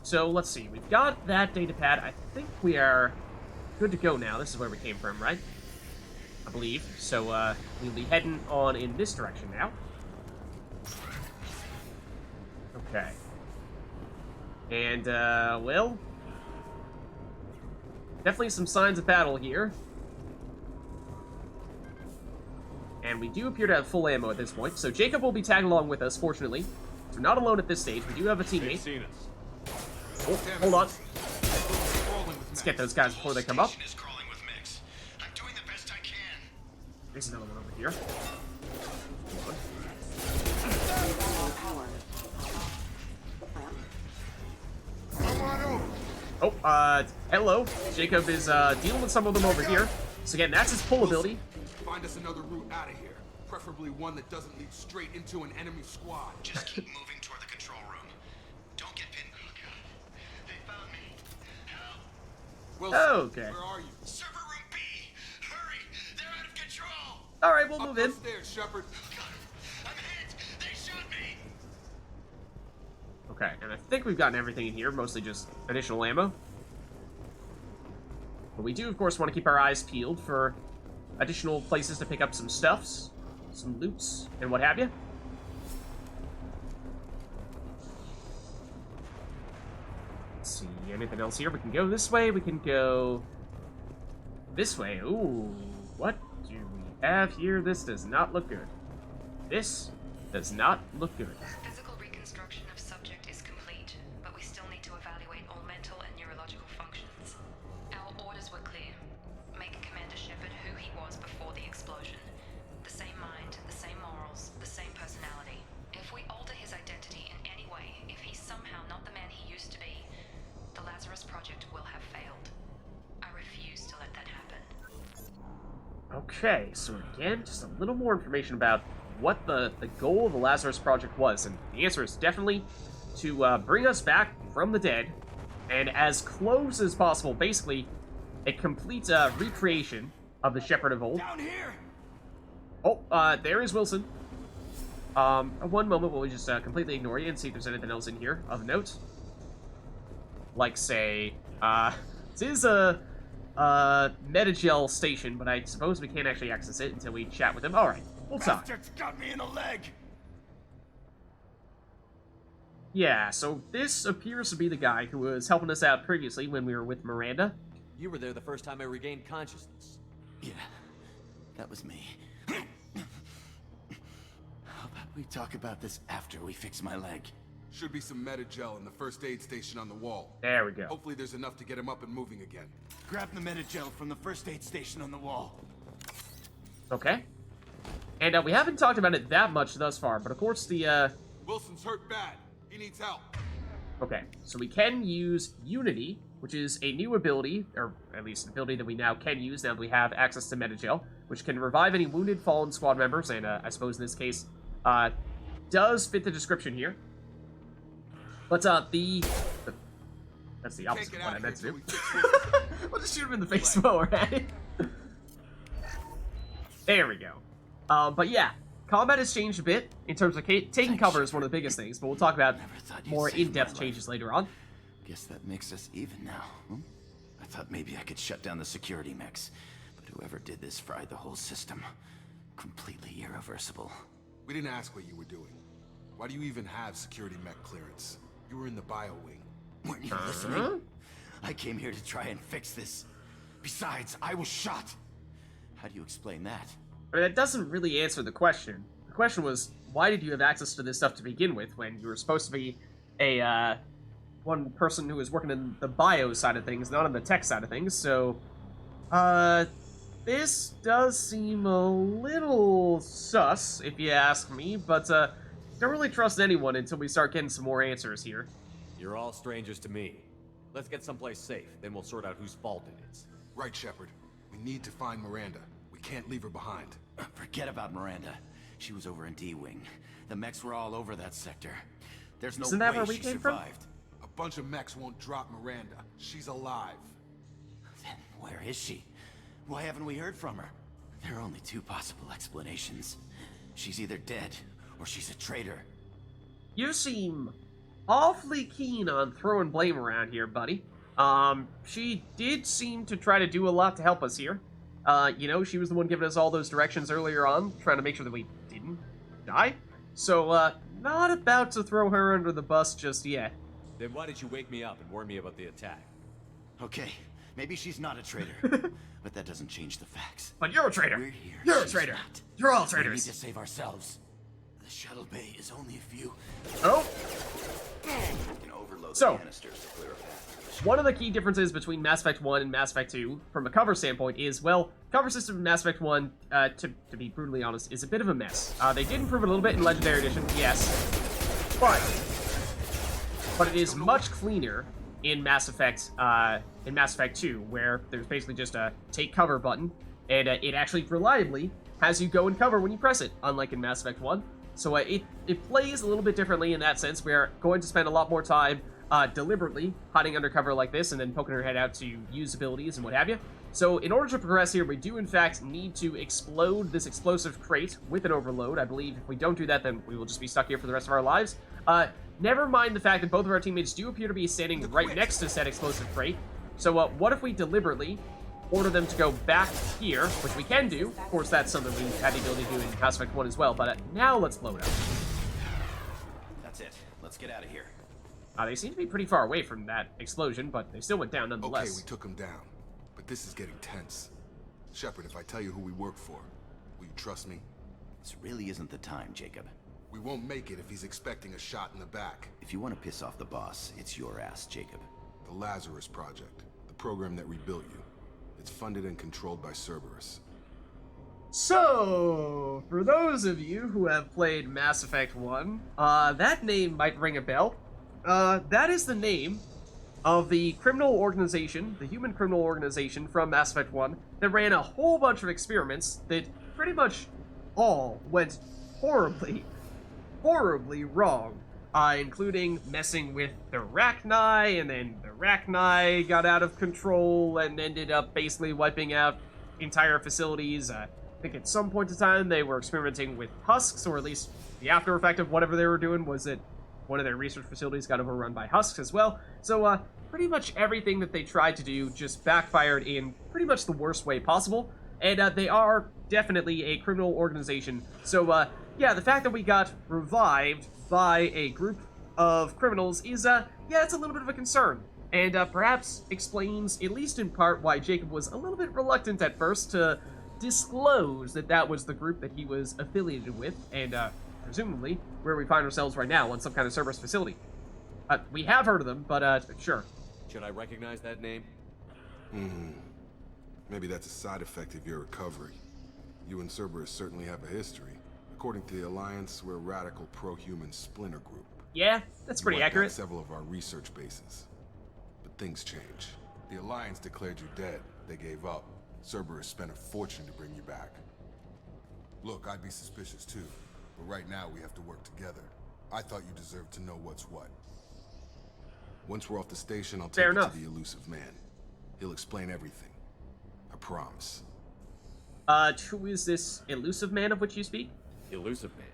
So let's see. We've got that data pad. I think we are good to go now. This is where we came from, right? I believe. So we'll be heading on in this direction now. Okay. And, well, definitely some signs of battle here. And we do appear to have full ammo at this point, so Jacob will be tagging along with us, fortunately. So we're not alone at this stage. We do have a teammate. Oh, hold on. Let's get those guys before they come up. There's another one over here. Oh, hello. Jacob is dealing with some of them over here. So again, that's his pull ability. Find us another route out of here. Preferably one that doesn't lead straight into an enemy squad. Just keep moving toward the control room. Don't get pinned. They found me. Help. Wilson, okay. where are you? Server room B. Hurry. They're out of control. All right, we'll Up move in. those stairs, Shepard. I'm hit. They shot me. Okay, and I think we've gotten everything in here, mostly just additional ammo. But we do, of course, want to keep our eyes peeled for additional places to pick up some stuffs, some loots, and what have you. Let's see, anything else here? We can go this way, we can go this way. Ooh, what do we have here? This does not look good. This does not look good. Physical reconstruction of subject is complete, but we still need to evaluate all mental and neurological functions. Our orders were clear. Make Commander Shepard who he was before the explosion. The same mind, the same morals, the same personality. If we alter his identity in any way, if he's somehow not the man he used to be, the Lazarus Project will have failed. I refuse to let that happen. Okay, so again, just a little more information about what the goal of the Lazarus Project was, and the answer is definitely to bring us back from the dead, and as close as possible, basically a complete recreation of the Shepard of old. Down here. Oh, there is Wilson. One moment, we'll just completely ignore you and see if there's anything else in here of note. Like, say, this is a Metagel station, but I suppose we can't actually access it until we chat with him. All right, we'll talk. Bastard's got me in the leg. Yeah, so this appears to be the guy who was helping us out previously when we were with Miranda. You were there the first time I regained consciousness. Yeah, that was me. How about we talk about this after we fix my leg? Should be some Metagel in the first aid station on the wall. There we go. Hopefully there's enough to get him up and moving again. Grab the Metagel from the first aid station on the wall. Okay. And we haven't talked about it that much thus far, but of course the, Wilson's hurt bad. He needs help. Okay, so we can use Unity, which is a new ability, or at least an ability that we now can use now that we have access to Metagel, which can revive any wounded fallen squad members, and I suppose in this case, does fit the description here. But that's the opposite of what I meant to do. We'll just shoot him in the face while we're at it. There we go. But yeah, combat has changed a bit in terms of taking cover is one of the biggest things, but we'll talk about more in-depth changes later on. Guess that makes us even now. I thought maybe I could shut down the security mechs, but whoever did this fried the whole system. Completely irreversible. We didn't ask what you were doing. Why do you even have security mech clearance? You were in the bio wing. Weren't you listening? I came here to try and fix this. Besides, I was shot. How do you explain that? I mean, that doesn't really answer the question. The question was, why did you have access to this stuff to begin with when you were supposed to be a, one person who was working in the bio side of things, not on the tech side of things, so, this does seem a little sus, if you ask me, but, don't really trust anyone until we start getting some more answers here. You're all strangers to me. Let's get someplace safe, then we'll sort out whose fault it is. Right, Shepard. We need to find Miranda. We can't leave her behind. Forget about Miranda. She was over in D-Wing. The mechs were all over that sector. There's no Isn't that way where we she came from? survived. A bunch of mechs won't drop Miranda. She's alive. Then where is she? Why haven't we heard from her? There are only two possible explanations. She's either dead, or she's a traitor. You seem awfully keen on throwing blame around here, buddy. She did seem to try to do a lot to help us here. You know, she was the one giving us all those directions earlier on, trying to make sure that we didn't die. So, not about to throw her under the bus just yet. Then why did you wake me up and warn me about the attack? Okay, maybe she's not a traitor, but that doesn't change the facts. But you're a traitor. We're here. You're a She's traitor. not. You're all We need traitors. to save ourselves. The shuttle bay is only a few. Oh, We can overload So- the canisters to clear a path. one of the key differences between Mass Effect 1 and Mass Effect 2, from a cover standpoint, is, well, cover system in Mass Effect 1, to be brutally honest, is a bit of a mess. They did improve it a little bit in Legendary Edition, yes, but it is much cleaner in Mass Effect 2, where there's basically just a take cover button, and it actually reliably has you go and cover when you press it, unlike in Mass Effect 1. So it plays a little bit differently in that sense. We are going to spend a lot more time deliberately hiding under cover like this and then poking our head out to use abilities and what have you. So in order to progress here, we do in fact need to explode this explosive crate with an overload. I believe if we don't do that, then we will just be stuck here for the rest of our lives. Never mind the fact that both of our teammates do appear to be standing right next to said explosive crate. So what if we deliberately order them to go back here, which we can do. Of course, that's something we had the ability to do in Mass Effect 1 as well, but now let's blow it up. That's it. Let's get out of here. They seem to be pretty far away from that explosion, but they still went down nonetheless. Okay, we took him down, but this is getting tense. Shepard, if I tell you who we work for, will you trust me? This really isn't the time, Jacob. We won't make it if he's expecting a shot in the back. If you want to piss off the boss, it's your ass, Jacob. The Lazarus Project, the program that rebuilt you. It's funded and controlled by Cerberus. So, for those of you who have played Mass Effect 1, that name might ring a bell. That is the name of the criminal organization, the human criminal organization from Mass Effect 1, that ran a whole bunch of experiments that pretty much all went horribly wrong. Including messing with the Rachni, and then the Rachni got out of control and ended up basically wiping out entire facilities. I think at some point in time they were experimenting with husks, or at least the after effect of whatever they were doing was that one of their research facilities got overrun by husks as well. So pretty much everything that they tried to do just backfired in pretty much the worst way possible. And they are definitely a criminal organization. So yeah, the fact that we got revived by a group of criminals is, yeah, it's a little bit of a concern. And perhaps explains, at least in part, why Jacob was a little bit reluctant at first to disclose that that was the group that he was affiliated with, and presumably where we find ourselves right now, on some kind of Cerberus facility. We have heard of them, but sure. Should I recognize that name? Maybe that's a side effect of your recovery. You and Cerberus certainly have a history. According to the Alliance, we're a radical pro-human splinter group. Yeah, that's pretty You wiped out accurate. several of our research bases. But things change. The Alliance declared you dead. They gave up. Cerberus spent a fortune to bring you back. Look, I'd be suspicious too, but right now we have to work together. I thought you deserved to know what's what. Once we're off the station, I'll take Fair you enough. to the Illusive man. He'll explain everything. I promise. Who is this Illusive man of which you speak? Illusive Man.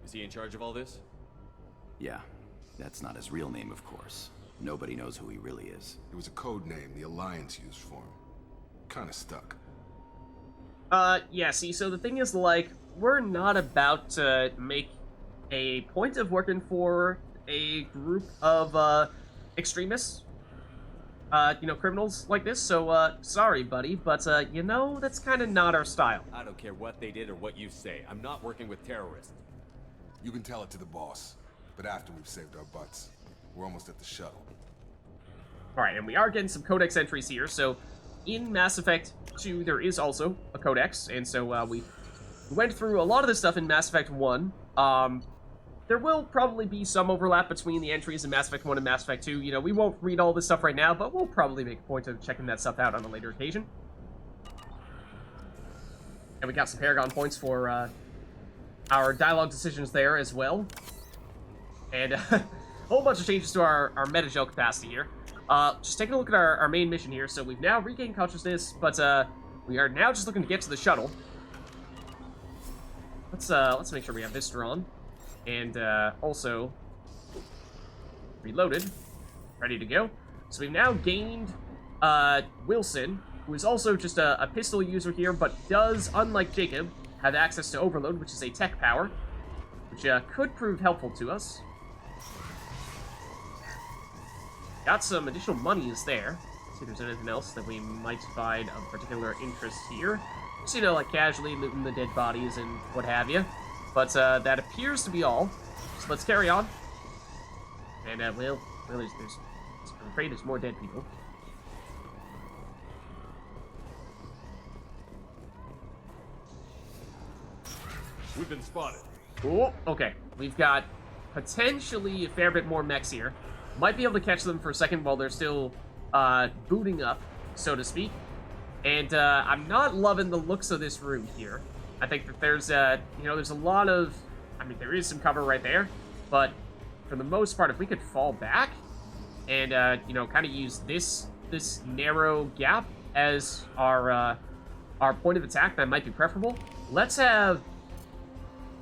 Is he in charge of all this? Yeah, that's not his real name, of course. Nobody knows who he really is. It was a code name the Alliance used for him. Kinda stuck. Yeah, see, so the thing is, like, we're not about to make a point of working for a group of, extremists, you know, criminals like this, so, sorry, buddy, but, you know, that's kind of not our style. I don't care what they did or what you say. I'm not working with terrorists. You can tell it to the boss, but after we've saved our butts. We're almost at the shuttle. Alright, and we are getting some Codex entries here, so in Mass Effect 2, there is also a Codex, and so, we went through a lot of this stuff in Mass Effect 1. There will probably be some overlap between the entries in Mass Effect 1 and Mass Effect 2. You know, we won't read all this stuff right now, but we'll probably make a point of checking that stuff out on a later occasion. And we got some Paragon points for, our dialogue decisions there as well. And a whole bunch of changes to our meta-gel capacity here. Just taking a look at our main mission here. So we've now regained consciousness, but we are now just looking to get to the shuttle. Let's make sure we have this drawn. And also, reloaded, ready to go. So we've now gained Wilson, who is also just a pistol user here, but does, unlike Jacob, have access to Overload, which is a tech power, which could prove helpful to us. Got some additional monies there. Let's see if there's anything else that we might find of particular interest here. Just, you know, like casually looting the dead bodies and what have you. But that appears to be all. So let's carry on. And, well, I'm afraid there's more dead people. We've been spotted. Oh, okay. We've got potentially a fair bit more mechs here. Might be able to catch them for a second while they're still booting up, so to speak. And I'm not loving the looks of this room here. I think that there's, you know, there's a lot of... I mean, there is some cover right there, but for the most part, if we could fall back and, you know, kind of use this narrow gap as our point of attack, that might be preferable. Let's have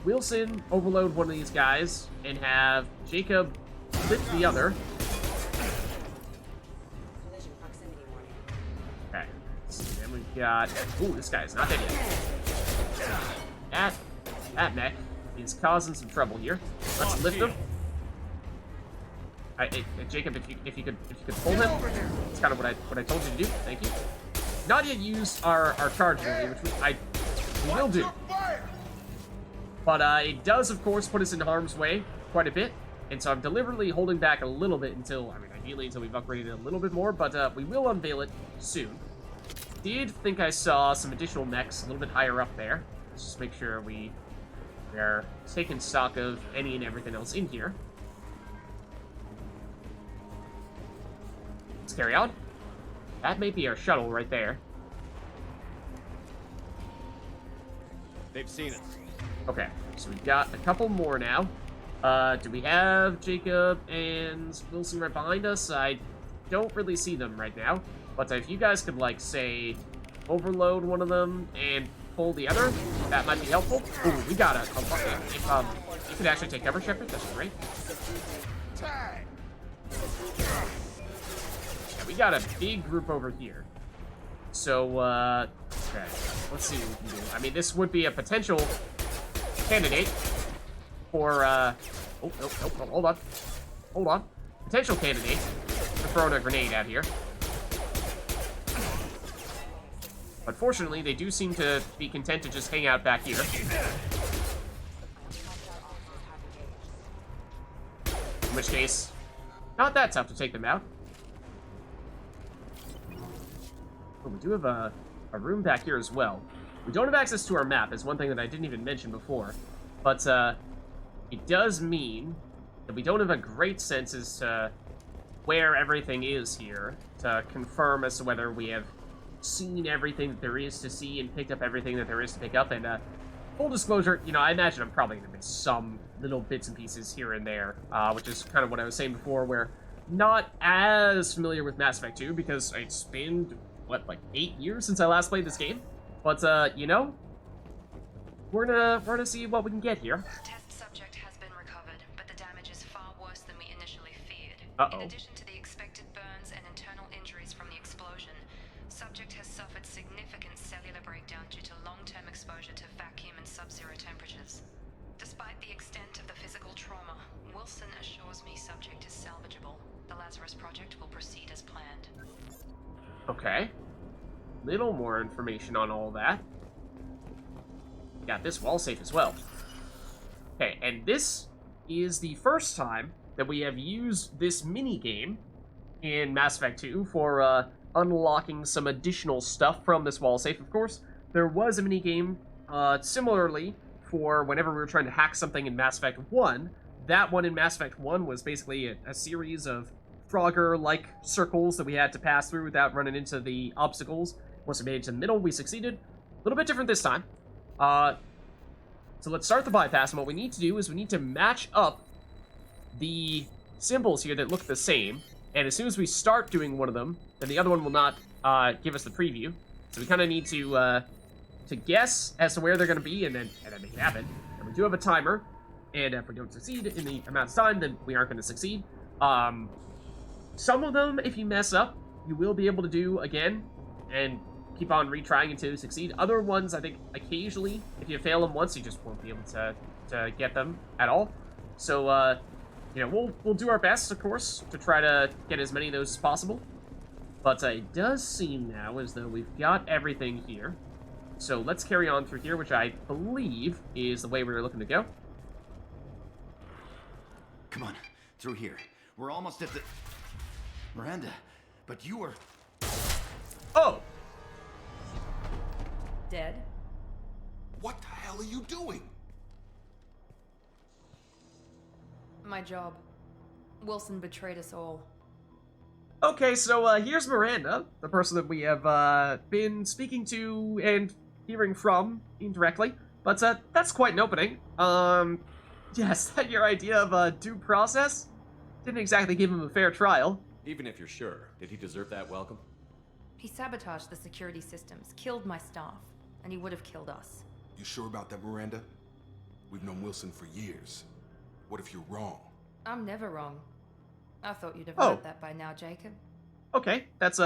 Wilson overload one of these guys and have Jacob flip the other. Okay. So then we've got... Ooh, this guy's not dead yet. That mech is causing some trouble here. Let's lift him. Jacob, if you could pull him, that's kind of what I told you to do. Thank you. Not yet used our charge ability, which we will do. But it does, of course, put us in harm's way quite a bit. And so I'm deliberately holding back a little bit until, I mean, ideally until we've upgraded it a little bit more, but we will unveil it soon. Did think I saw some additional mechs a little bit higher up there. Let's just make sure we are taking stock of any and everything else in here. Let's carry on. That may be our shuttle right there. They've seen us. Okay, so we've got a couple more now. Do we have Jacob and Wilson right behind us? I don't really see them right now. But if you guys could, like, say, overload one of them and pull the other, that might be helpful. Ooh, we got if you could actually take cover, Shepard, that's great. Yeah, we got a big group over here. So, okay, let's see what we can do. I mean, this would be a potential candidate for, nope, hold on. Potential candidate for throwing a grenade out here. But fortunately, they do seem to be content to just hang out back here. In which case, not that tough to take them out. Oh, we do have a room back here as well. We don't have access to our map, is one thing that I didn't even mention before. But, it does mean that we don't have a great sense as to where everything is here to confirm as to whether we have seen everything that there is to see and picked up everything that there is to pick up. And full disclosure, you know, I imagine I'm probably going to miss some little bits and pieces here and there, which is kind of what I was saying before, where not as familiar with Mass Effect 2 because it's been, what, like 8 years since I last played this game? But, you know, we're gonna see what we can get here. Test subject has been recovered, but the damage is far worse than we initially feared. Uh-oh. In addition to the expected burns and internal injuries from the explosion, subject has suffered significant cellular breakdown due to long-term exposure to vacuum and sub-zero temperatures. Despite the extent of the physical trauma, Wilson assures me subject is salvageable. The Lazarus project will proceed as planned. Okay. Little more information on all that. Got this wall safe as well. Okay, and this is the first time that we have used this mini-game in Mass Effect 2 for unlocking some additional stuff from this wall safe. Of course, there was a mini-game similarly for whenever we were trying to hack something in Mass Effect 1. That one in Mass Effect 1 was basically a series of Frogger-like circles that we had to pass through without running into the obstacles. Once we made it to the middle, we succeeded. A little bit different this time. So let's start the bypass, and what we need to do is we need to match up the symbols here that look the same, and as soon as we start doing one of them, then the other one will not give us the preview. So we kind of need to guess as to where they're going to be, and then make it happen. And we do have a timer, and if we don't succeed in the amount of time, then we aren't going to succeed. Some of them, if you mess up, you will be able to do again and keep on retrying until you succeed. Other ones, I think, occasionally, if you fail them once, you just won't be able to get them at all. So, you know, we'll do our best, of course, to try to get as many of those as possible. But it does seem now as though we've got everything here. So let's carry on through here, which I believe is the way we were looking to go. Come on, through here. We're almost at the... Miranda, but you were... Oh! Dead? What the hell are you doing? My job. Wilson betrayed us all. Okay, so here's Miranda, the person that we have been speaking to and hearing from indirectly. But that's quite an opening. Yeah, is that your idea of due process? Didn't exactly give him a fair trial. Even if you're sure, did he deserve that welcome? He sabotaged the security systems, killed my staff, and he would have killed us. You sure about that, Miranda? We've known Wilson for years. What if you're wrong? I'm never wrong. I thought you'd have Oh. learned that by now, Jacob. Okay, that's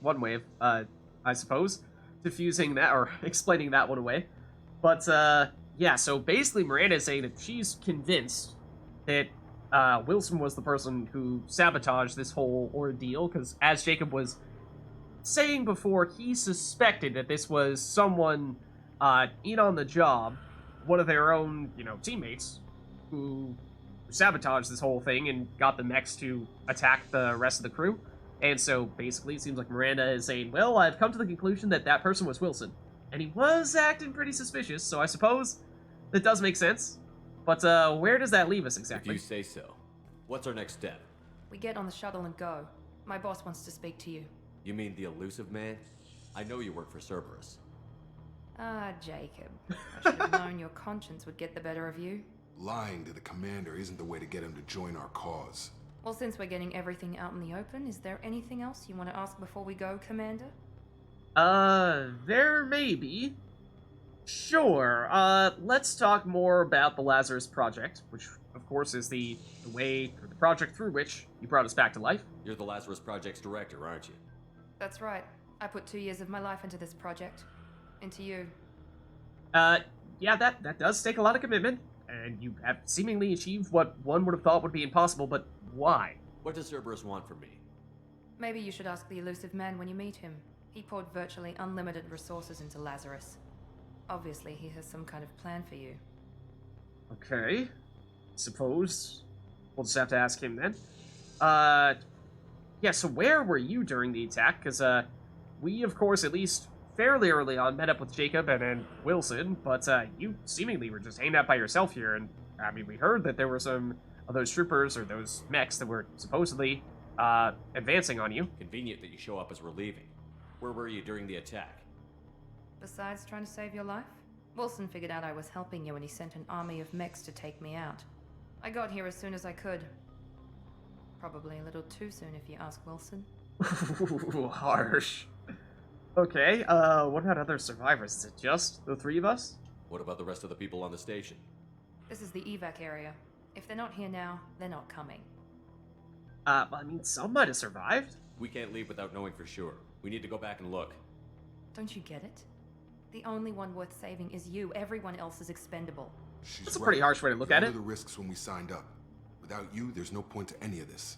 one way of, I suppose, diffusing that, or explaining that one away. But, yeah, so basically Miranda is saying that she's convinced that Wilson was the person who sabotaged this whole ordeal, because as Jacob was saying before, he suspected that this was someone in on the job, one of their own, you know, teammates, who sabotaged this whole thing and got the mechs to attack the rest of the crew. And so basically it seems like Miranda is saying, well, I've come to the conclusion that that person was Wilson. And he was acting pretty suspicious, so I suppose that does make sense. But where does that leave us exactly? If you say so. What's our next step? We get on the shuttle and go. My boss wants to speak to you. You mean the Illusive man? I know you work for Cerberus. Ah, Jacob. I should have known your conscience would get the better of you. Lying to the commander isn't the way to get him to join our cause. Well, since we're getting everything out in the open, is there anything else you want to ask before we go, Commander? There may be. Sure, let's talk more about the Lazarus Project, which, of course, is the way, or the project through which you brought us back to life. You're the Lazarus Project's director, aren't you? That's right. I put 2 years of my life into this project. Into you. Yeah, that does take a lot of commitment, and you have seemingly achieved what one would have thought would be impossible, but why? What does Cerberus want from me? Maybe you should ask the Illusive man when you meet him. He poured virtually unlimited resources into Lazarus. Obviously, he has some kind of plan for you. Okay. Suppose we'll just have to ask him then. Yeah, so where were you during the attack? Because, we, of course, at least fairly early on, met up with Jacob and then Wilson, but, you seemingly were just hanging out by yourself here, and, I mean, we heard that there were some of those troopers, or those mechs, that were supposedly, advancing on you. Convenient that you show up as we're leaving. Where were you during the attack? Besides trying to save your life, Wilson figured out I was helping you and he sent an army of mechs to take me out. I got here as soon as I could. Probably a little too soon if you ask Wilson. Harsh. Okay, what about other survivors? Is it just the three of us? What about the rest of the people on the station? This is the evac area. If they're not here now, they're not coming. I mean, some might have survived. We can't leave without knowing for sure. We need to go back and look. Don't you get it? The only one worth saving is you. Everyone else is expendable. She's That's a pretty harsh way to look We at knew it. the risks when we signed up. Without you, there's no point to any of this.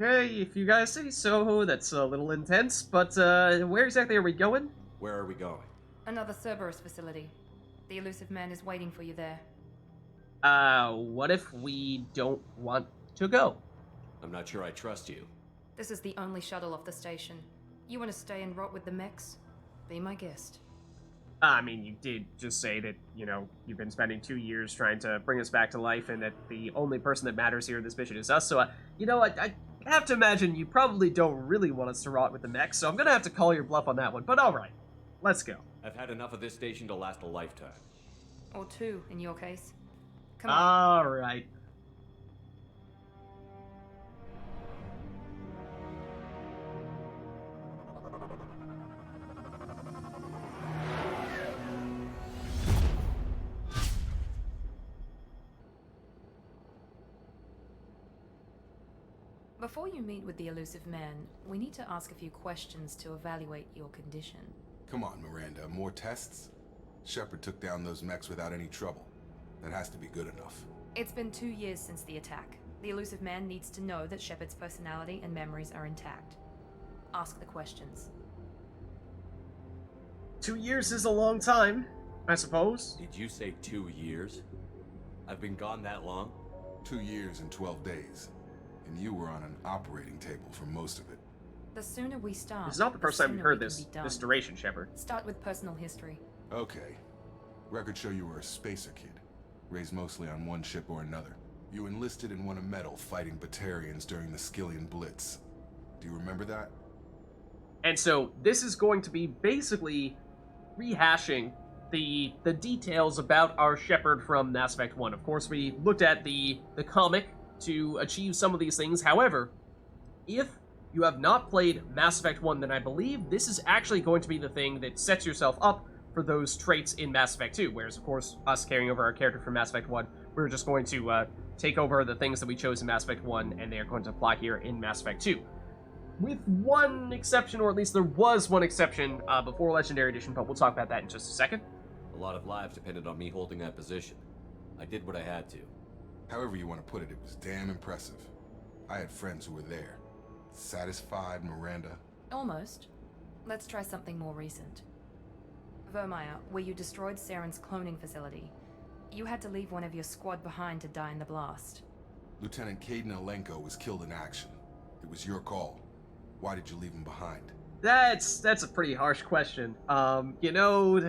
Okay, if you guys say so, that's a little intense, but, where exactly are we going? Where are we going? Another Cerberus facility. The Illusive man is waiting for you there. What if we don't want to go? I'm not sure I trust you. This is the only shuttle off the station. You want to stay and rot with the mechs? Be my guest. I mean, you did just say that, you know, you've been spending 2 years trying to bring us back to life and that the only person that matters here in this mission is us, so, you know, I have to imagine you probably don't really want us to rot with the mechs, so I'm gonna have to call your bluff on that one, but alright, let's go. I've had enough of this station to last a lifetime. Or 2, in your case. Come on. Alright. Before you meet with the Illusive Man, we need to ask a few questions to evaluate your condition. Come on, Miranda, more tests? Shepard took down those mechs without any trouble. That has to be good enough. It's been 2 years since the attack. The Illusive Man needs to know that Shepard's personality and memories are intact. Ask the questions. 2 years is a long time, I suppose. Did you say 2 years? I've been gone that long? 2 years and 12 days. And you were on an operating table for most of it. The sooner we start, It's not the first time we've heard this duration, Shepard. Start with personal history. Okay. Records show you were a spacer kid. Raised mostly on one ship or another. You enlisted and won a medal fighting Batarians during the Skillian Blitz. Do you remember that? And so this is going to be basically rehashing the details about our Shepard from Mass Effect 1. Of course, we looked at the comic to achieve some of these things. However, if you have not played Mass Effect 1, then I believe this is actually going to be the thing that sets yourself up for those traits in Mass Effect 2. Whereas, of course, us carrying over our character from Mass Effect 1, we're just going to take over the things that we chose in Mass Effect 1, and they are going to apply here in Mass Effect 2. With one exception, or at least there was one exception before Legendary Edition, but we'll talk about that in just a second. A lot of lives depended on me holding that position. I did what I had to. However you want to put it, it was damn impressive. I had friends who were there. Satisfied, Miranda? Almost. Let's try something more recent. Vermeer, where you destroyed Saren's cloning facility. You had to leave one of your squad behind to die in the blast. Lieutenant Caden Alenko was killed in action. It was your call. Why did you leave him behind? That's a pretty harsh question.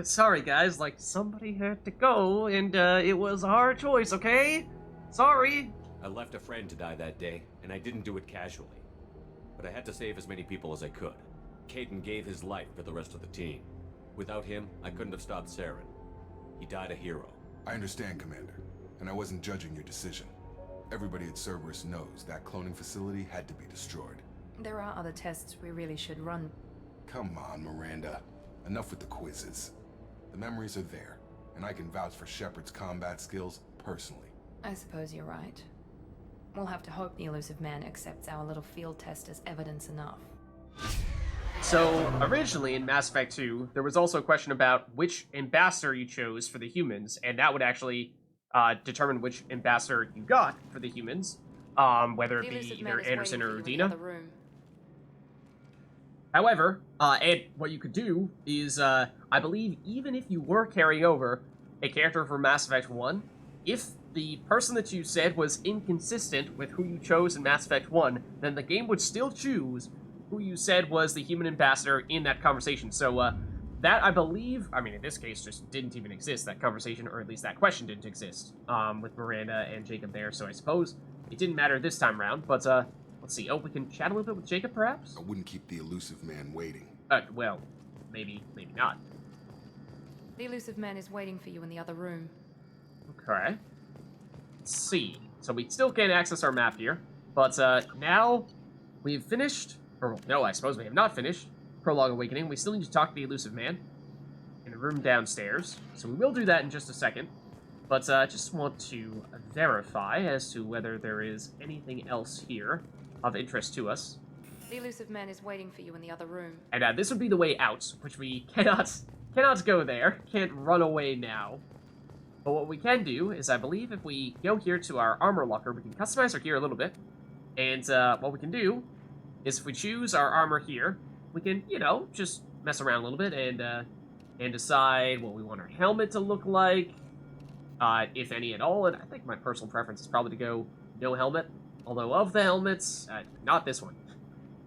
Sorry guys, like, somebody had to go, and it was a hard choice, okay? Sorry. I left a friend to die that day, and I didn't do it casually. But I had to save as many people as I could. Caden gave his life for the rest of the team. Without him, I couldn't have stopped Saren. He died a hero. I understand, Commander, and I wasn't judging your decision. Everybody at Cerberus knows that cloning facility had to be destroyed. There are other tests we really should run. Come on, Miranda. Enough with the quizzes. The memories are there, and I can vouch for Shepard's combat skills personally. I suppose you're right. We'll have to hope the Illusive Man accepts our little field test as evidence enough. So, originally in Mass Effect 2, there was also a question about which ambassador you chose for the humans, and that would actually determine which ambassador you got for the humans, whether it be either Anderson or Udina. However, and what you could do is, I believe even if you were carrying over a character from Mass Effect 1, if the person that you said was inconsistent with who you chose in Mass Effect 1, then the game would still choose who you said was the human ambassador in that conversation. So, that, I believe, I mean, in this case, just didn't even exist, that conversation, or at least that question didn't exist, with Miranda and Jacob there, so I suppose it didn't matter this time around, but, let's see. Oh, we can chat a little bit with Jacob, perhaps? I wouldn't keep the Illusive Man waiting. Well, maybe not. The Illusive Man is waiting for you in the other room. Okay. Let's see. So we still can't access our map here, but now we've finished, or no, I suppose we have not finished Prologue Awakening. We still need to talk to the Illusive Man in a room downstairs, so we will do that in just a second. But I just want to verify as to whether there is anything else here of interest to us. The Illusive Man is waiting for you in the other room. And this would be the way out, which we cannot go there. Can't run away now. But what we can do is, I believe, if we go here to our armor locker, we can customize our gear a little bit. And what we can do is, if we choose our armor here, we can, just mess around a little bit and decide what we want our helmet to look like, if any at all. And I think my personal preference is probably to go no helmet. Although of the helmets, not this one.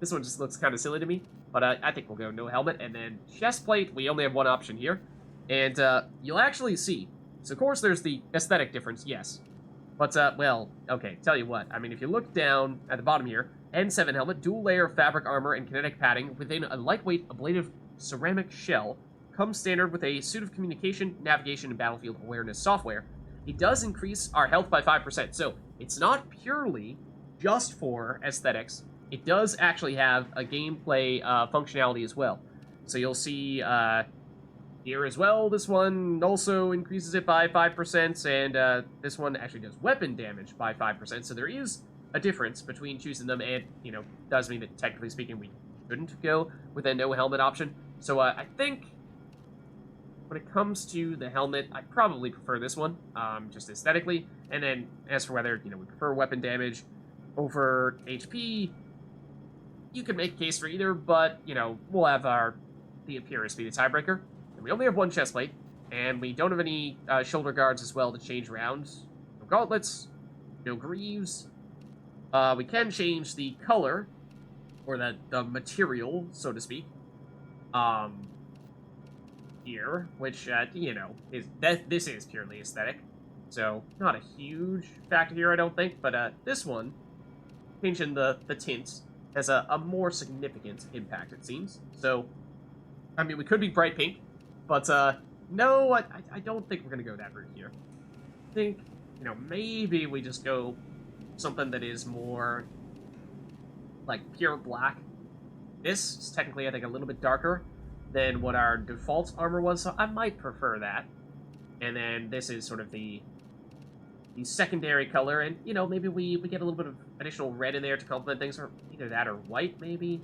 This one just looks kind of silly to me. But I think we'll go no helmet. And then chest plate, we only have one option here. And you'll actually see. So, of course, there's the aesthetic difference, yes. But, well, okay, tell you what. I mean, if you look down at the bottom here, N7 helmet, dual-layer fabric armor and kinetic padding within a lightweight ablative ceramic shell, comes standard with a suit of communication, navigation, and battlefield awareness software. It does increase our health by 5%, so it's not purely just for aesthetics. It does actually have a gameplay functionality as well. So you'll see here as well, this one also increases it by 5%, and this one actually does weapon damage by 5%, so there is a difference between choosing them, and, you know, does mean that, technically speaking, we couldn't go with a no helmet option. So, I think when it comes to the helmet, I probably prefer this one, just aesthetically. And then, as for whether, you know, we prefer weapon damage over HP, you can make a case for either, but, you know, we'll have the appearance be the tiebreaker. And we only have one chest plate, and we don't have any shoulder guards as well to change around. No gauntlets, no greaves. We can change the color, or the material, so to speak, here, which, you know, this is purely aesthetic. So, not a huge factor here, I don't think, but this one, changing the tints, has a more significant impact, it seems. So, I mean, we could be bright pink, but, no, I don't think we're going to go that route here. I think, you know, maybe we just go something that is more, like, pure black. This is technically, I think, a little bit darker than what our default armor was, so I might prefer that. And then this is sort of the secondary color, and, you know, maybe we get a little bit of additional red in there to complement things, or either that or white, maybe.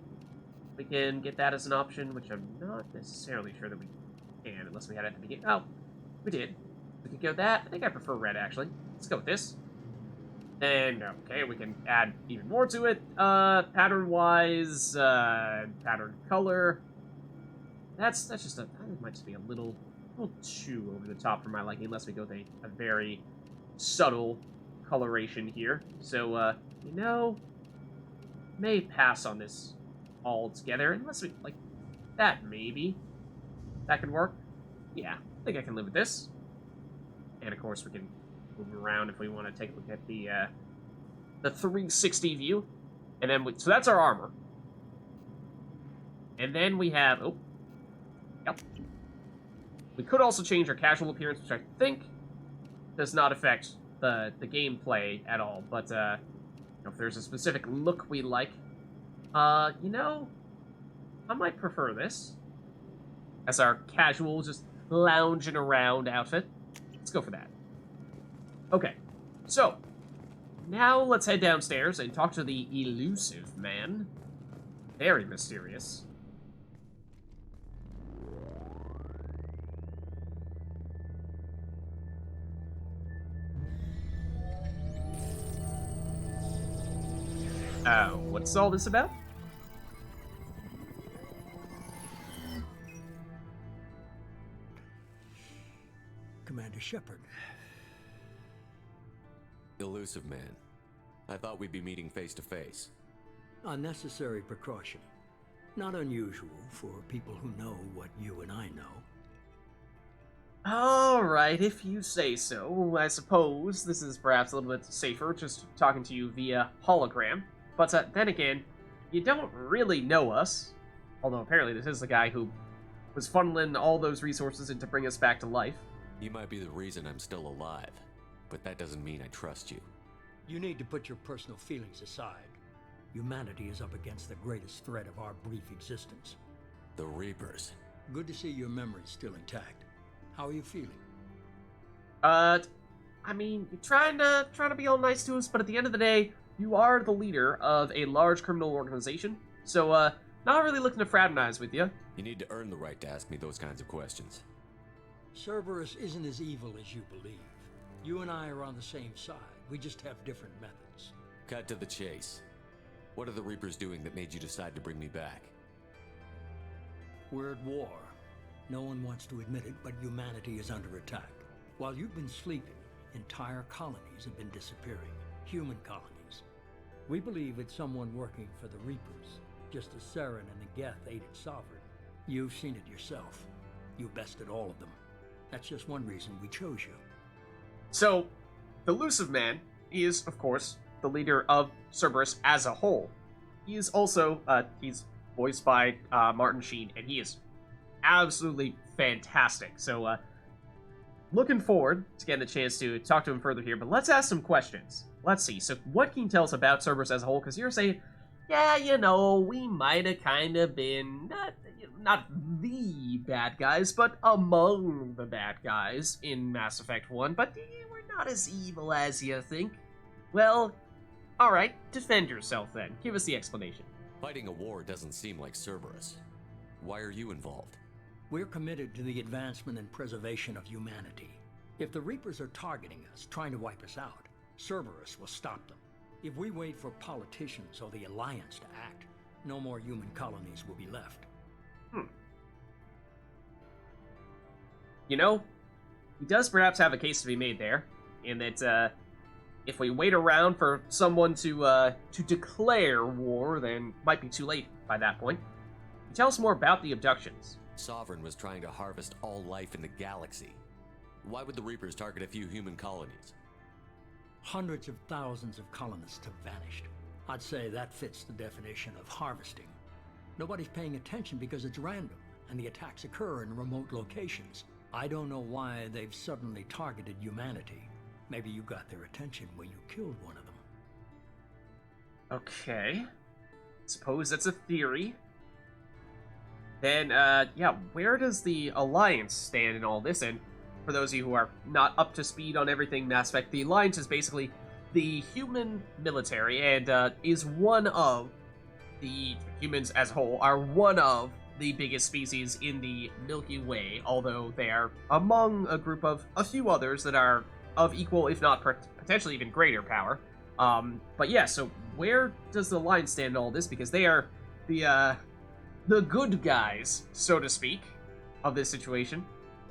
We can get that as an option, which I'm not necessarily sure that we can, unless we had it at the beginning. Oh, we did. We could go that. I think I prefer red, actually. Let's go with this. And, okay, we can add even more to it. Pattern-wise, pattern color. That might just be a little too over the top for my liking, unless we go with a very subtle coloration here. So, you know, may pass on this altogether, unless we, like, that maybe. That could work. Yeah, I think I can live with this. And, of course, we can move around if we want to take a look at the 360 view. And then, so that's our armor. And then we have, yep. We could also change our casual appearance, which I think does not affect the gameplay at all. But, if there's a specific look we like, you know, I might prefer this as our casual, just lounging around outfit. Let's go for that. Okay, so now let's head downstairs and talk to the Illusive man. Very mysterious. Oh, what's all this about? Commander Shepard. Illusive man. I thought we'd be meeting face to face. Unnecessary precaution. Not unusual for people who know what you and I know. Alright, if you say so. I suppose this is perhaps a little bit safer, just talking to you via hologram. But then again, you don't really know us. Although apparently this is the guy who was funneling all those resources in to bring us back to life. You might be the reason I'm still alive, but that doesn't mean I trust you. You need to put your personal feelings aside. Humanity is up against the greatest threat of our brief existence. The Reapers. Good to see your memory's still intact. How are you feeling? I mean, you're trying to be all nice to us, but at the end of the day, you are the leader of a large criminal organization, so, not really looking to fraternize with you. You need to earn the right to ask me those kinds of questions. Cerberus isn't as evil as you believe. You and I are on the same side. We just have different methods. Cut to the chase. What are the Reapers doing that made you decide to bring me back? We're at war. No one wants to admit it, but humanity is under attack. While you've been sleeping, entire colonies have been disappearing. Human colonies. We believe it's someone working for the Reapers, just as Saren and the Geth aided Sovereign. You've seen it yourself. You bested all of them. That's just one reason we chose you. So, the Illusive Man is, of course, the leader of Cerberus as a whole. He is also, he's voiced by Martin Sheen, and he is absolutely fantastic. So, looking forward to getting the chance to talk to him further here, but let's ask some questions. Let's see, so what can you tell us about Cerberus as a whole? Because you're saying, yeah, you know, we might have kind of been, not the bad guys, but among the bad guys in Mass Effect 1, but we're not as evil as you think. Well, Alright, defend yourself then. Give us the explanation. Fighting a war doesn't seem like Cerberus. Why are you involved? We're committed to the advancement and preservation of humanity. If the Reapers are targeting us, trying to wipe us out, Cerberus will stop them. If we wait for politicians or the Alliance to act, no more human colonies will be left. You know, he does perhaps have a case to be made there, in that, if we wait around for someone to declare war, then it might be too late by that point. Can you tell us more about the abductions? Sovereign was trying to harvest all life in the galaxy. Why would the Reapers target a few human colonies? Hundreds of thousands of colonists have vanished. I'd say that fits the definition of harvesting. Nobody's paying attention because it's random, and the attacks occur in remote locations. I don't know why they've suddenly targeted humanity. Maybe you got their attention when you killed one of them. Okay. Suppose that's a theory. Then, yeah, where does the Alliance stand in all this? And for those of you who are not up to speed on everything Mass Effect, the Alliance is basically the human military, and is one of the humans as a whole, are one of the biggest species in the Milky Way, although they are among a group of a few others that are of equal, if not potentially even greater power. But yeah, so where does the Alliance stand in all this? Because they are the good guys, so to speak, of this situation.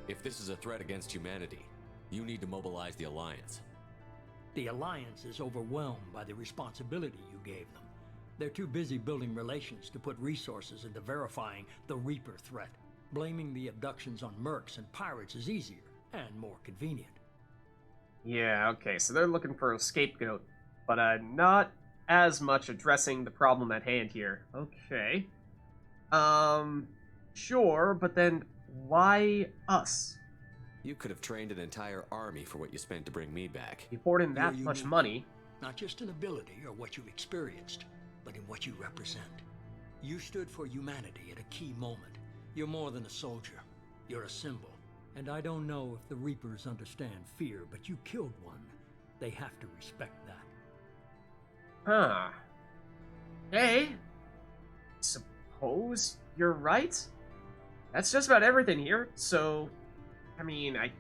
If this is a threat against humanity, you need to mobilize the Alliance. The Alliance is overwhelmed by the responsibility you gave them. They're too busy building relations to put resources into verifying the Reaper threat. Blaming the abductions on mercs and pirates is easier and more convenient. Yeah, okay, so they're looking for a scapegoat, but not as much addressing the problem at hand here. Okay. Sure, but then why us? You could have trained an entire army for what you spent to bring me back. You poured in that You're much unique. money. Not just in ability or what you've experienced, but in what you represent. You stood for humanity at a key moment. You're more than a soldier. You're a symbol. And I don't know if the Reapers understand fear, but you killed one. They have to respect that. Huh. Hey. Suppose you're right? That's just about everything here, so... I mean, I'm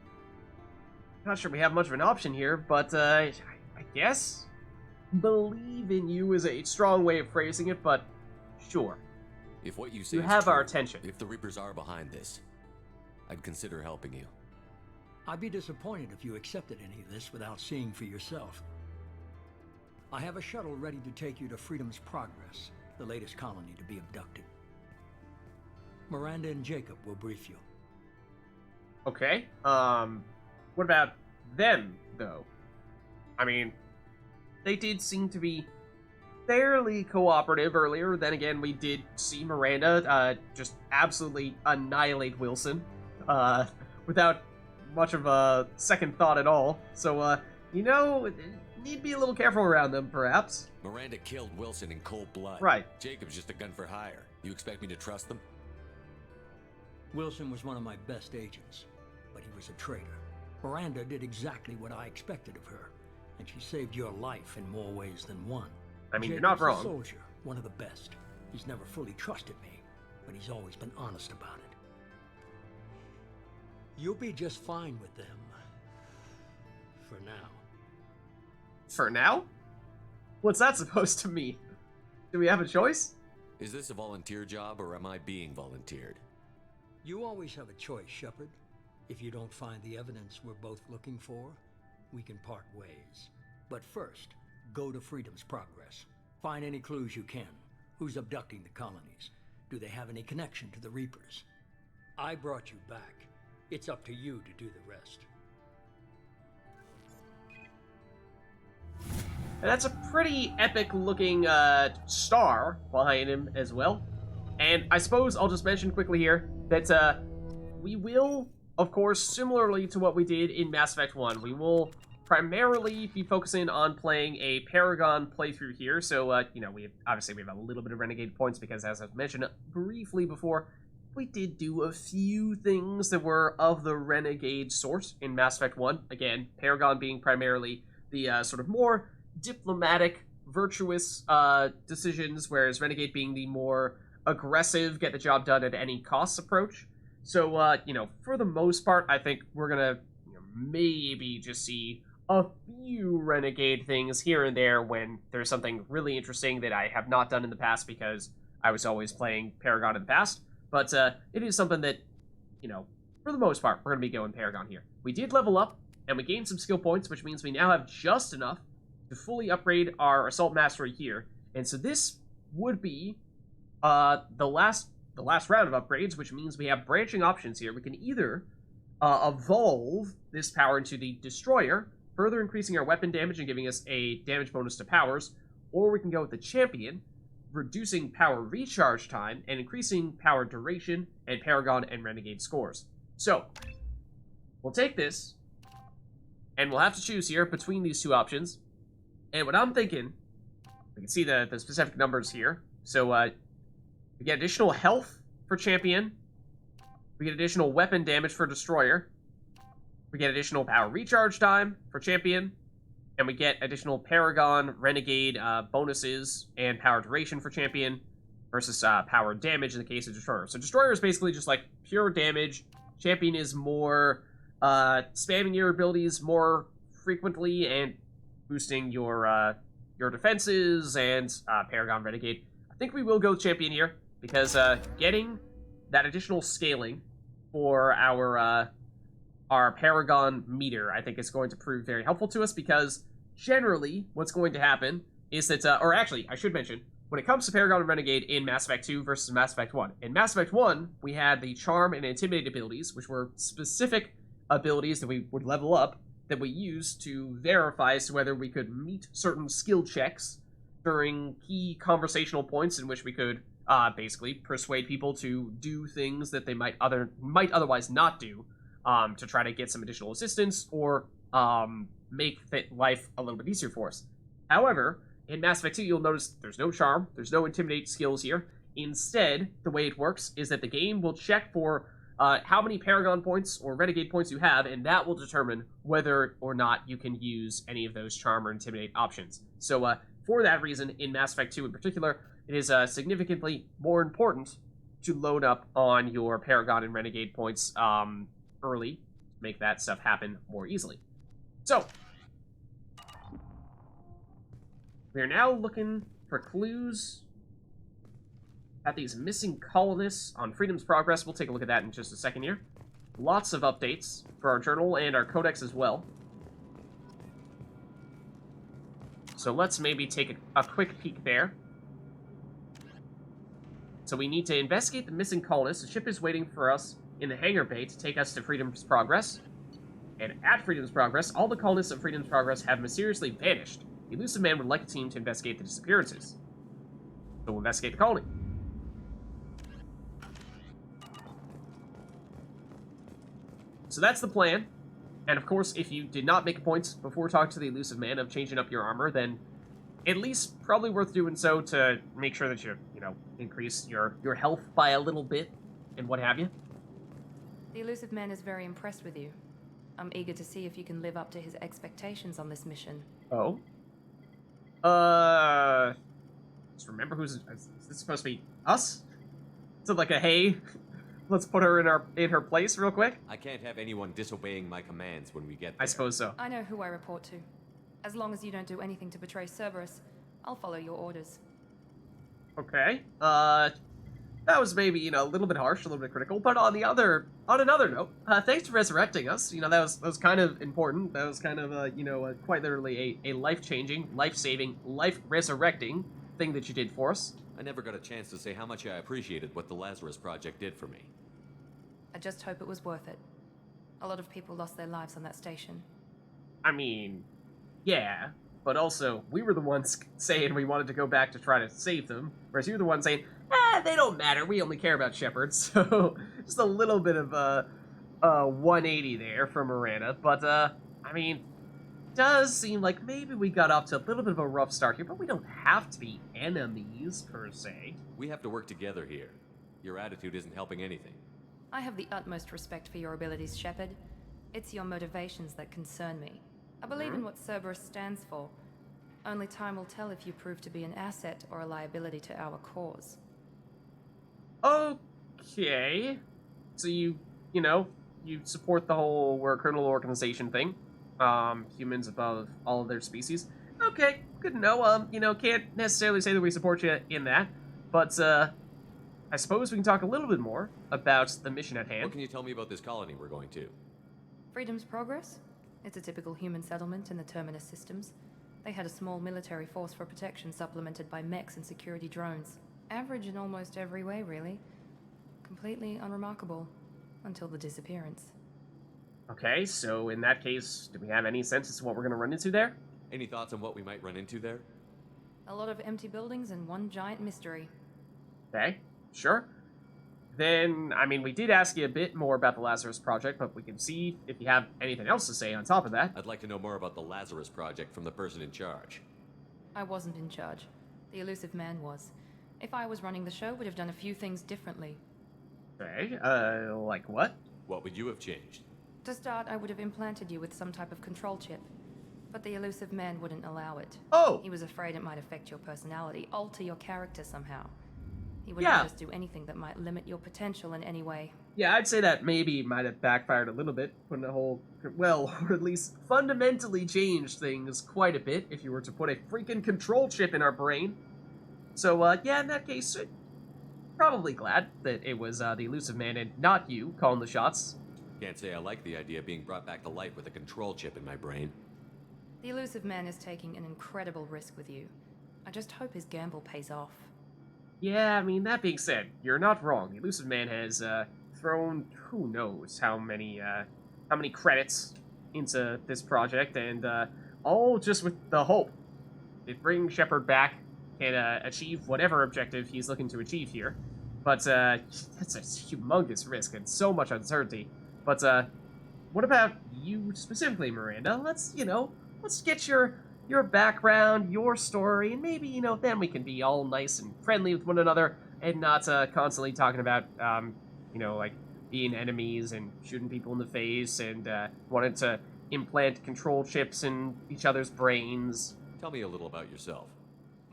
not sure we have much of an option here, but, I guess? Believe in you is a strong way of phrasing it, but sure. If what you say You is have true, our attention. if the Reapers are behind this, I'd consider helping you. I'd be disappointed if you accepted any of this without seeing for yourself. I have a shuttle ready to take you to Freedom's Progress, the latest colony to be abducted. Miranda and Jacob will brief you. Okay, what about them, though? I mean, they did seem to be fairly cooperative earlier. Then again, we did see Miranda, just absolutely annihilate Wilson, without much of a second thought at all. So, you know, need to be a little careful around them, perhaps. Miranda killed Wilson in cold blood. Right. Jacob's just a gun for hire. You expect me to trust them? Wilson was one of my best agents, but he was a traitor. Miranda did exactly what I expected of her, and she saved your life in more ways than one. I mean, Jacob's you're not a wrong. soldier, one of the best. He's never fully trusted me, but he's always been honest about it. You'll be just fine with them. For now. For now? What's that supposed to mean? Do we have a choice? Is this a volunteer job, or am I being volunteered? You always have a choice, Shepard. If you don't find the evidence we're both looking for, we can part ways. But first, go to Freedom's Progress. Find any clues you can. Who's abducting the colonies? Do they have any connection to the Reapers? I brought you back. It's up to you to do the rest. And that's a pretty epic looking star behind him as well. And I suppose I'll just mention quickly here that we will, of course, similarly to what we did in Mass Effect 1, we will primarily be focusing on playing a Paragon playthrough here. So, you know, we have a little bit of Renegade points because, as I've mentioned briefly before, we did do a few things that were of the Renegade sort in Mass Effect 1. Again, Paragon being primarily the sort of more diplomatic virtuous decisions, whereas Renegade being the more aggressive, get the job done at any cost approach. So, you know, for the most part, I think we're gonna maybe just see a few Renegade things here and there when there's something really interesting that I have not done in the past because I was always playing Paragon in the past. But it is something that, you know, for the most part, we're going to be going Paragon here. We did level up, and we gained some skill points, which means we now have just enough to fully upgrade our Assault Mastery here. And so this would be the last round of upgrades, which means we have branching options here. We can either evolve this power into the Destroyer, further increasing our weapon damage and giving us a damage bonus to powers, or we can go with the Champion, reducing power recharge time and increasing power duration and Paragon and Renegade scores. So, we'll take this, and we'll have to choose here between these two options. And what I'm thinking, we can see the specific numbers here. So, we get additional health for Champion, we get additional weapon damage for Destroyer, we get additional power recharge time for Champion, and we get additional Paragon, Renegade bonuses and power duration for Champion versus power damage in the case of Destroyer. So Destroyer is basically just like pure damage. Champion is more spamming your abilities more frequently and boosting your defenses, and Paragon, Renegade. I think we will go Champion here because getting that additional scaling for our Paragon meter, I think, is going to prove very helpful to us, because generally what's going to happen is that, or actually, I should mention, when it comes to Paragon and Renegade in Mass Effect 2 versus Mass Effect 1, in Mass Effect 1, we had the Charm and Intimidate abilities, which were specific abilities that we would level up, that we used to verify as to whether we could meet certain skill checks during key conversational points in which we could basically persuade people to do things that they might otherwise not do, to try to get some additional assistance or make life a little bit easier for us. However, in Mass Effect 2, you'll notice there's no Charm, there's no Intimidate skills here. Instead, the way it works is that the game will check for how many Paragon points or Renegade points you have, and that will determine whether or not you can use any of those Charm or Intimidate options. So, for that reason, in Mass Effect 2 in particular, it is significantly more important to load up on your Paragon and Renegade points early to make that stuff happen more easily. So, we are now looking for clues at these missing colonists on Freedom's Progress. We'll take a look at that in just a second here. Lots of updates for our journal and our codex as well. So let's maybe take a quick peek there. So we need to investigate the missing colonists. The ship is waiting for us in the hangar bay to take us to Freedom's Progress. And at Freedom's Progress, all the colonists of Freedom's Progress have mysteriously vanished. The Illusive Man would like a team to investigate the disappearances. So we'll investigate the colony. So that's the plan. And of course, if you did not make a point before talking to the Illusive Man of changing up your armor, then at least probably worth doing so to make sure that you increase your health by a little bit and what have you. The Illusive Man is very impressed with you. I'm eager to see if you can live up to his expectations on this mission. Oh? Just remember is this supposed to be us? Is it like a, hey, let's put her in her place real quick? I can't have anyone disobeying my commands when we get there. I suppose so. I know who I report to. As long as you don't do anything to betray Cerberus, I'll follow your orders. Okay. That was maybe, a little bit harsh, a little bit critical, but on another note, thanks for resurrecting us. That was kind of important. That was kind of, quite literally a life-changing, life-saving, life-resurrecting thing that you did for us. I never got a chance to say how much I appreciated what the Lazarus Project did for me. I just hope it was worth it. A lot of people lost their lives on that station. I mean, yeah, but also, we were the ones saying we wanted to go back to try to save them, whereas you were the one saying, they don't matter, we only care about Shepard. So, just a little bit of a 180 there from Miranda, but, I mean, does seem like maybe we got off to a little bit of a rough start here, but we don't have to be enemies, per se. We have to work together here. Your attitude isn't helping anything. I have the utmost respect for your abilities, Shepard. It's your motivations that concern me. I believe in what Cerberus stands for. Only time will tell if you prove to be an asset or a liability to our cause. Okay. So you support the whole we're a criminal organization thing. Humans above all of their species. Okay, good to know. Can't necessarily say that we support you in that, but I suppose we can talk a little bit more about the mission at hand. What can you tell me about this colony we're going to? Freedom's Progress? It's a typical human settlement in the Terminus systems. They had a small military force for protection supplemented by mechs and security drones. Average in almost every way, really. Completely unremarkable. Until the disappearance. Okay, so in that case, do we have any sense as to what we're going to run into there? Any thoughts on what we might run into there? A lot of empty buildings and one giant mystery. Okay, sure. Then, we did ask you a bit more about the Lazarus Project, but we can see if you have anything else to say on top of that. I'd like to know more about the Lazarus Project from the person in charge. I wasn't in charge. The Illusive Man was. If I was running the show, would have done a few things differently. Okay, like what? What would you have changed? To start, I would have implanted you with some type of control chip. But the Illusive Man wouldn't allow it. Oh! He was afraid it might affect your personality, alter your character somehow. He wouldn't let us do anything that might limit your potential in any way. Yeah, I'd say that maybe might have backfired a little bit, putting a whole, or at least fundamentally changed things quite a bit if you were to put a freaking control chip in our brain. So, yeah, in that case, probably glad that it was the Illusive Man and not you calling the shots. Can't say I like the idea of being brought back to life with a control chip in my brain. The Illusive Man is taking an incredible risk with you. I just hope his gamble pays off. Yeah, that being said, you're not wrong. The Illusive Man has thrown who knows how many credits into this project, and all just with the hope that bringing Shepard back can achieve whatever objective he's looking to achieve here. But that's a humongous risk and so much uncertainty. But what about you specifically, Miranda? Let's get your background, your story, and maybe, then we can be all nice and friendly with one another and not constantly talking about, like being enemies and shooting people in the face and wanting to implant control chips in each other's brains. Tell me a little about yourself.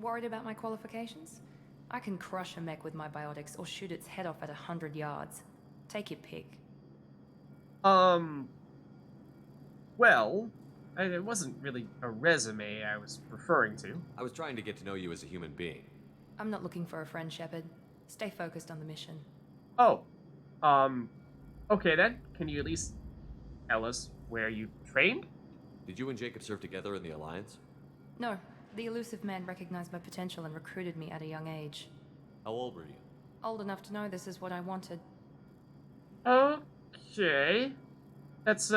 Worried about my qualifications? I can crush a mech with my biotics or shoot its head off at 100 yards. Take your pick. Well, it wasn't really a resume I was referring to. I was trying to get to know you as a human being. I'm not looking for a friend, Shepard. Stay focused on the mission. Oh. Okay then. Can you at least tell us where you trained? Did you and Jacob serve together in the Alliance? No. The Illusive Man recognized my potential and recruited me at a young age. How old were you? Old enough to know this is what I wanted. Okay. That's,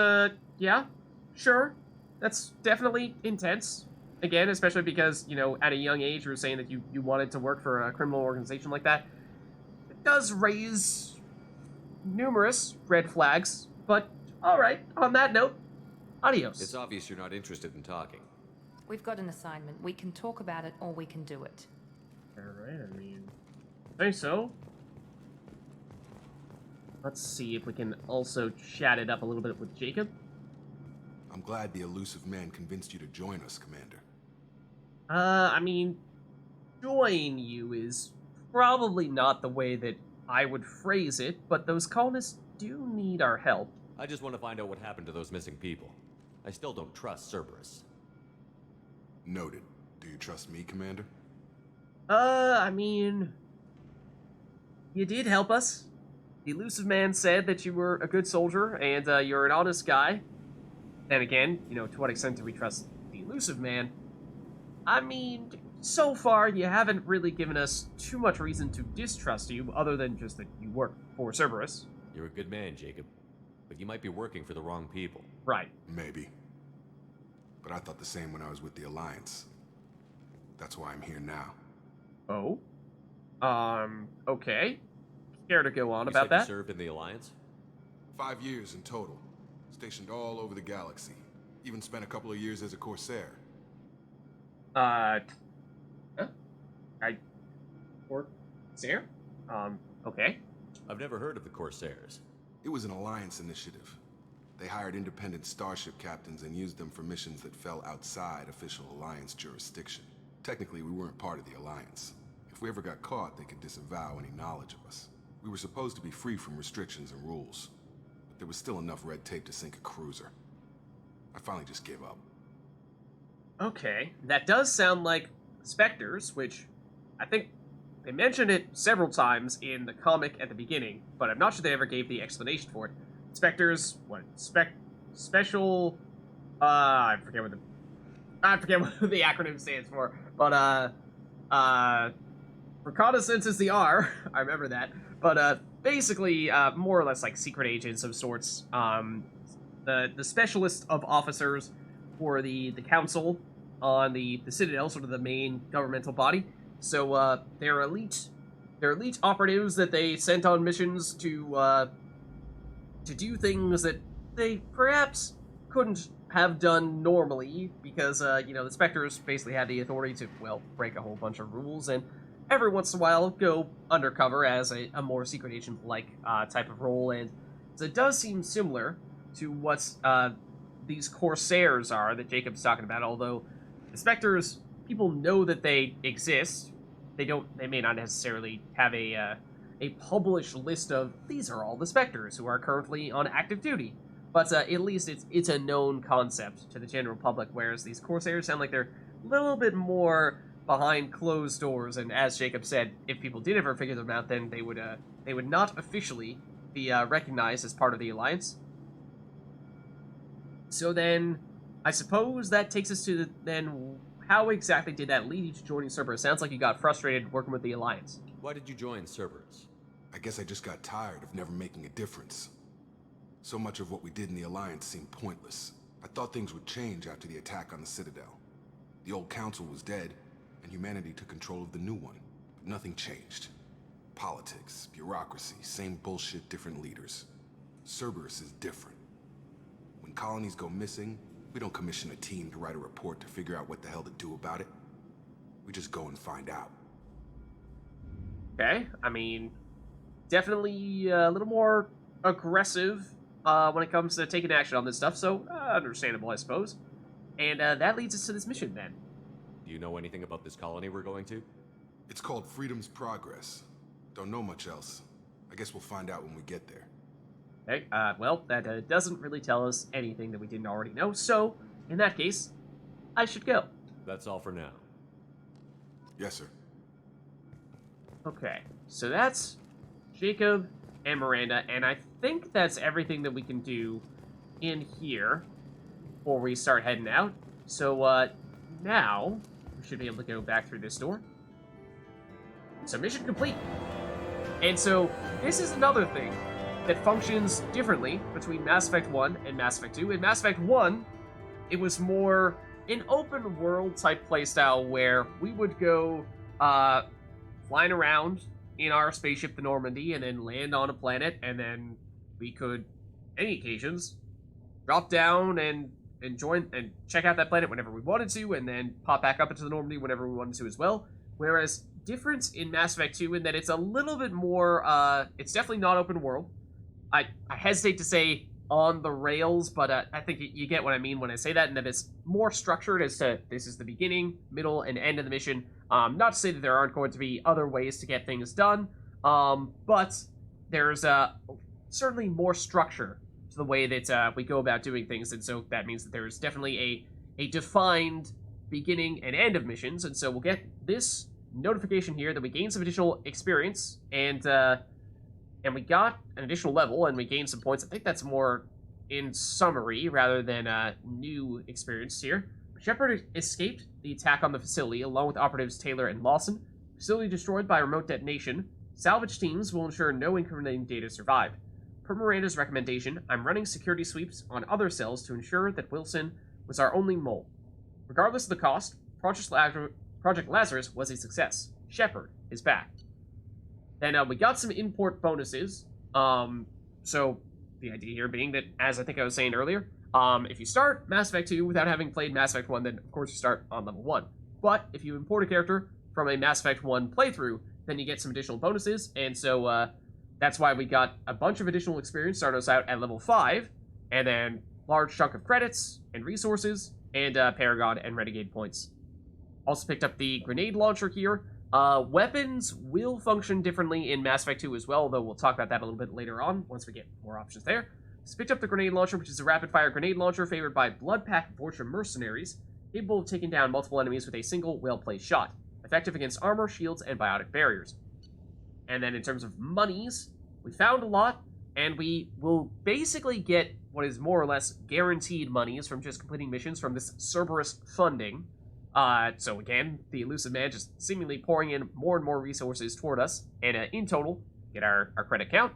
yeah. Sure. That's definitely intense. Again, especially because, at a young age you were saying that you wanted to work for a criminal organization like that. It does raise numerous red flags, but alright, on that note, adios. It's obvious you're not interested in talking. We've got an assignment. We can talk about it or we can do it. Alright, say so. Let's see if we can also chat it up a little bit with Jacob. I'm glad the Illusive Man convinced you to join us, Commander. Join you is probably not the way that I would phrase it, but those colonists do need our help. I just want to find out what happened to those missing people. I still don't trust Cerberus. Noted. Do you trust me, Commander? You did help us. The Illusive Man said that you were a good soldier, and you're an honest guy. Then again, to what extent do we trust the Illusive Man? So far, you haven't really given us too much reason to distrust you, other than just that you work for Cerberus. You're a good man, Jacob. But you might be working for the wrong people. Right. Maybe. But I thought the same when I was with the Alliance. That's why I'm here now. Oh? Okay. Care to go on You about said that? You served in the Alliance? 5 years in total. Stationed all over the galaxy. Even spent a couple of years as a Corsair. Corsair? Okay. I've never heard of the Corsairs. It was an Alliance initiative. They hired independent starship captains and used them for missions that fell outside official Alliance jurisdiction. Technically, we weren't part of the Alliance. If we ever got caught, they could disavow any knowledge of us. We were supposed to be free from restrictions and rules, but there was still enough red tape to sink a cruiser. I finally just gave up. Okay, that does sound like Spectres, which I think they mentioned it several times in the comic at the beginning, but I'm not sure they ever gave the explanation for it. Spectres, special, I forget what the acronym stands for, but, reconnaissance is the R, I remember that, but, basically, more or less like secret agents of sorts, the specialist of officers for the council on the Citadel, sort of the main governmental body. So they're elite operatives that they sent on missions to do things that they perhaps couldn't have done normally because the Spectres basically had the authority to, well, break a whole bunch of rules and every once in a while go undercover as a more secret agent like type of role. And so it does seem similar to what these Corsairs are that Jacob's talking about, although the Spectres, people know that they exist. They may not necessarily have a published list of these are all the Spectres who are currently on active duty, but at least it's a known concept to the general public. Whereas these Corsairs sound like they're a little bit more behind closed doors, and as Jacob said, if people did ever figure them out, then they would not officially be recognized as part of the Alliance. So then, I suppose that takes us to then. How exactly did that lead you to joining Cerberus? Sounds like you got frustrated working with the Alliance. Why did you join Cerberus? I guess I just got tired of never making a difference. So much of what we did in the Alliance seemed pointless. I thought things would change after the attack on the Citadel. The old council was dead, and humanity took control of the new one. But nothing changed. Politics, bureaucracy, same bullshit, different leaders. Cerberus is different. When colonies go missing, we don't commission a team to write a report to figure out what the hell to do about it. We just go and find out. Okay, I mean, definitely a little more aggressive when it comes to taking action on this stuff, so understandable, I suppose. And that leads us to this mission, then. Do you know anything about this colony we're going to? It's called Freedom's Progress. Don't know much else. I guess we'll find out when we get there. Okay, well, that doesn't really tell us anything that we didn't already know, so, in that case, I should go. That's all for now. Yes, sir. Okay, so that's Jacob and Miranda, and I think that's everything that we can do in here before we start heading out. So, now, we should be able to go back through this door. So, mission complete. And so, this is another thing that functions differently between Mass Effect 1 and Mass Effect 2. In Mass Effect 1, it was more an open world type playstyle where we would go flying around in our spaceship, the Normandy, and then land on a planet, and then we could, any occasions, drop down and join and check out that planet whenever we wanted to, and then pop back up into the Normandy whenever we wanted to as well. Whereas difference in Mass Effect 2 in that it's a little bit more, it's definitely not open world. I hesitate to say on the rails, but I think you get what I mean when I say that, and that it's more structured as to this is the beginning, middle, and end of the mission. Not to say that there aren't going to be other ways to get things done, but there's certainly more structure to the way that we go about doing things, and so that means that there's definitely a defined beginning and end of missions, and so we'll get this notification here that we gained some additional experience, and we got an additional level, and we gained some points. I think that's more in summary rather than new experience here. Shepard escaped the attack on the facility along with operatives Taylor and Lawson. Facility destroyed by remote detonation. Salvage teams will ensure no incriminating data survived. Per Miranda's recommendation, I'm running security sweeps on other cells to ensure that Wilson was our only mole. Regardless of the cost, Project Lazarus was a success. Shepard is back. Then we got some import bonuses. So the idea here being that, as I think I was saying earlier, if you start Mass Effect 2 without having played Mass Effect 1, then of course you start on level 1. But if you import a character from a Mass Effect 1 playthrough, then you get some additional bonuses, and so that's why we got a bunch of additional experience, starting us out at level 5, and then large chunk of credits and resources, and Paragon and Renegade points. Also picked up the Grenade Launcher here. Weapons will function differently in Mass Effect 2 as well, though we'll talk about that a little bit later on, once we get more options there. So picked up the Grenade Launcher, which is a rapid-fire grenade launcher favored by Bloodpack Vorcha mercenaries, capable of taking down multiple enemies with a single well-placed shot, effective against armor, shields, and biotic barriers. And then in terms of monies, we found a lot, and we will basically get what is more or less guaranteed monies from just completing missions from this Cerberus funding. So again, the Illusive Man just seemingly pouring in more and more resources toward us, and in total, get our credit count.